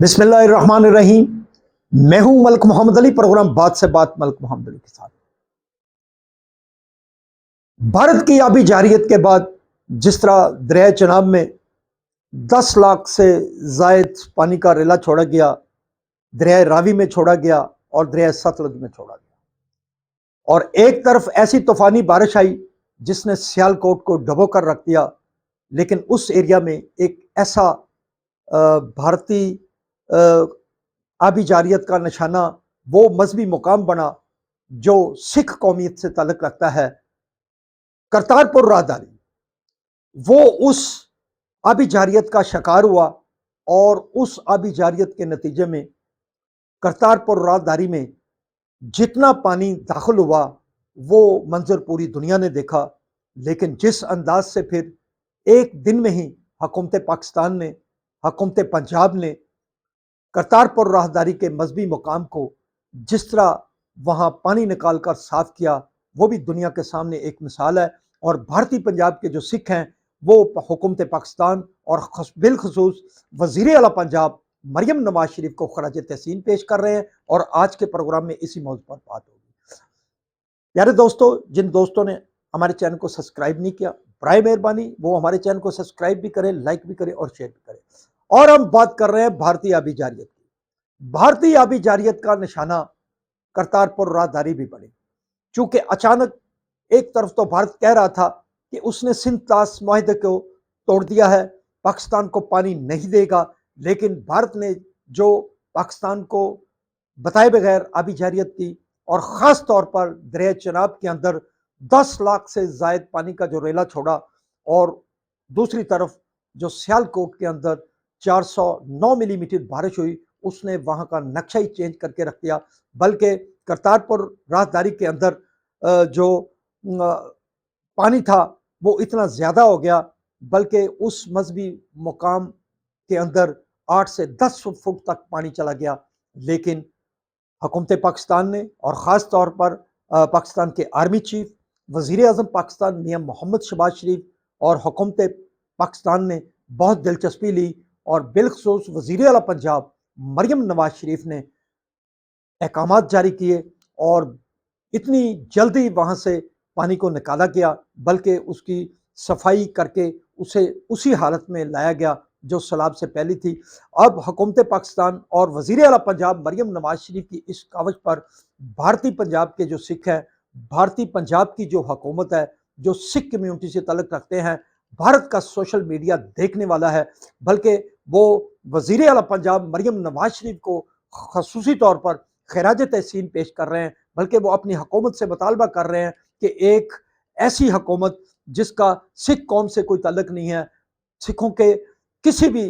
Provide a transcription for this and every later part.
बिस्मिल्लाहिर्रहमानिर्रहीम। मैं हूं मलिक मोहम्मद अली, प्रोग्राम बात से बात मलिक मोहम्मद अली के साथ। भारत की आबी जारियत के बाद जिस तरह दरिया चनाब में 10 लाख से जायद पानी का रेला छोड़ा गया, दरिया रावी में छोड़ा गया और दरिया सतलुज में छोड़ा गया, और एक तरफ ऐसी तूफानी बारिश आई जिसने सियालकोट को डुबो कर रख दिया, लेकिन उस एरिया में एक ऐसा भारतीय आबी जारियत का निशाना, वो मजहबी मुकाम बना जो सिख कौमियत से ताल्लुक रखता है, करतारपुर राहदारी। वो उस आबी जारियत का शिकार हुआ और उस आबी जारियत के नतीजे में करतारपुर राहदारी में जितना पानी दाखिल हुआ वो मंजर पूरी दुनिया ने देखा। लेकिन जिस अंदाज से फिर एक दिन में ही हुकूमत पाकिस्तान ने, हुकूमत पंजाब ने करतारपुर राहदारी के मजहबी मुकाम को जिस तरह वहाँ पानी निकाल कर साफ किया, वो भी दुनिया के सामने एक मिसाल है। और भारतीय पंजाब के जो सिख हैं वो हुकूमत पाकिस्तान और बिलखसूस वज़ीर आला पंजाब मरियम नवाज शरीफ को खराज तहसीन पेश कर रहे हैं, और आज के प्रोग्राम में इसी मौजूद पर बात होगी। प्यारे दोस्तों, जिन दोस्तों ने हमारे चैनल को सब्सक्राइब नहीं किया, बराए मेहरबानी वो हमारे चैनल को सब्सक्राइब भी करें, लाइक भी करें और शेयर भी करें। और हम बात कर रहे हैं भारतीय आबी जारियत की। भारतीय आबी जारियत का निशाना करतारपुर राहदारी भी बने, चूंकि अचानक एक तरफ तो भारत कह रहा था कि उसने सिंध तास मुआहदे को तोड़ दिया है, पाकिस्तान को पानी नहीं देगा, लेकिन भारत ने जो पाकिस्तान को बताए बगैर आबी जारियत की, और ख़ास तौर पर दरिया चनाब के अंदर 10 लाख से ज़ायद पानी का जो रेला छोड़ा, और दूसरी तरफ जो सियालकोट के अंदर 409 मिलीमीटर बारिश हुई, उसने वहाँ का नक्शा ही चेंज करके रख दिया। बल्कि करतारपुर राहदारी के अंदर जो पानी था वो इतना ज़्यादा हो गया, बल्कि उस मजहबी मुकाम के अंदर 8 से 10 फुट तक पानी चला गया। लेकिन हुकूमत पाकिस्तान ने, और ख़ास तौर पर पाकिस्तान के आर्मी चीफ वज़ीर आज़म पाकिस्तान मियां मोहम्मद शहबाज शरीफ और हुकूमत पाकिस्तान ने बहुत दिलचस्पी ली, और बिलखसूस वज़ीर आला पंजाब मरियम नवाज शरीफ ने अहकामात जारी किए, और इतनी जल्दी वहाँ से पानी को निकाला गया, बल्कि उसकी सफाई करके उसे उसी हालत में लाया गया जो सैलाब से पहले थी। अब हुकूमत पाकिस्तान और वज़ीर आला पंजाब मरियम नवाज शरीफ की इस कावज पर भारतीय पंजाब के जो सिख हैं, भारतीय पंजाब की जो हुकूमत है, जो सिख कम्यूनिटी से ताल्लुक़ रखते हैं, भारत का सोशल मीडिया देखने वाला है, बल्कि वो वज़ीर आला पंजाब मरियम नवाज शरीफ को ख़ुसूसी तौर पर खराज तहसीन पेश कर रहे हैं, बल्कि वो अपनी हुकूमत से मुतालबा कर रहे हैं कि एक ऐसी हुकूमत जिसका सिख कौम से कोई ताल्लुक़ नहीं है, सिखों के किसी भी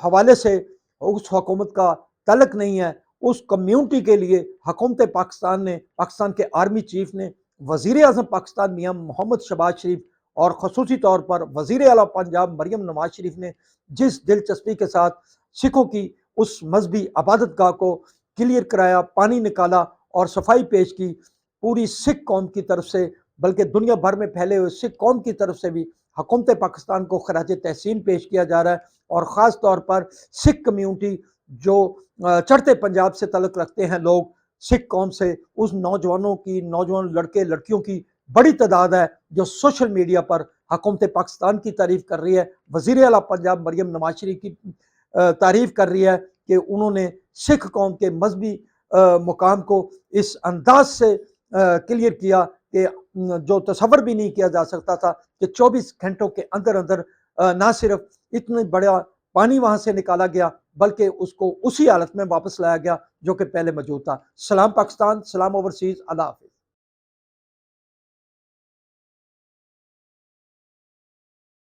हवाले से उस हुकूमत का ताल्लुक़ नहीं है, उस कम्यूनिटी के लिए हुकूमत पाकिस्तान ने, पाकिस्तान के आर्मी चीफ ने, वज़ीर आज़म पाकिस्तान मियां मोहम्मद शहबाज शरीफ और ख़ुसूसी तौर पर वज़ीर आला पंजाब मरियम नवाज शरीफ ने जिस दिलचस्पी के साथ सिखों की उस मजहबी इबादत गाह को क्लियर कराया, पानी निकाला और सफाई पेश की, पूरी सिख कौम की तरफ से, बल्कि दुनिया भर में फैले हुए सिख कौम की तरफ से भी हुकूमत पाकिस्तान को खराज तहसीन पेश किया जा रहा है। और ख़ास तौर पर सिख कम्यूनिटी जो चढ़ते पंजाब से ताल्लुक़ रखते हैं लोग, सिख कौम से, उस नौजवानों की, नौजवान लड़के लड़कियों की बड़ी तादाद है जो सोशल मीडिया पर हुकूमत पाकिस्तान की तारीफ़ कर रही है, वज़ीर आला पंजाब मरियम नवाज शरीफ की तारीफ़ कर रही है कि उन्होंने सिख कौम के मजहबी मुकाम को इस अंदाज से क्लियर किया कि जो तसव्वुर भी नहीं किया जा सकता था कि 24 घंटों के अंदर अंदर ना सिर्फ इतने बड़ा पानी वहाँ से निकाला गया, बल्कि उसको उसी हालत में वापस लाया गया जो कि पहले मौजूद था। सलाम पाकिस्तान, सलाम ओवरसीज़, अल्लाह हाफ़िज़।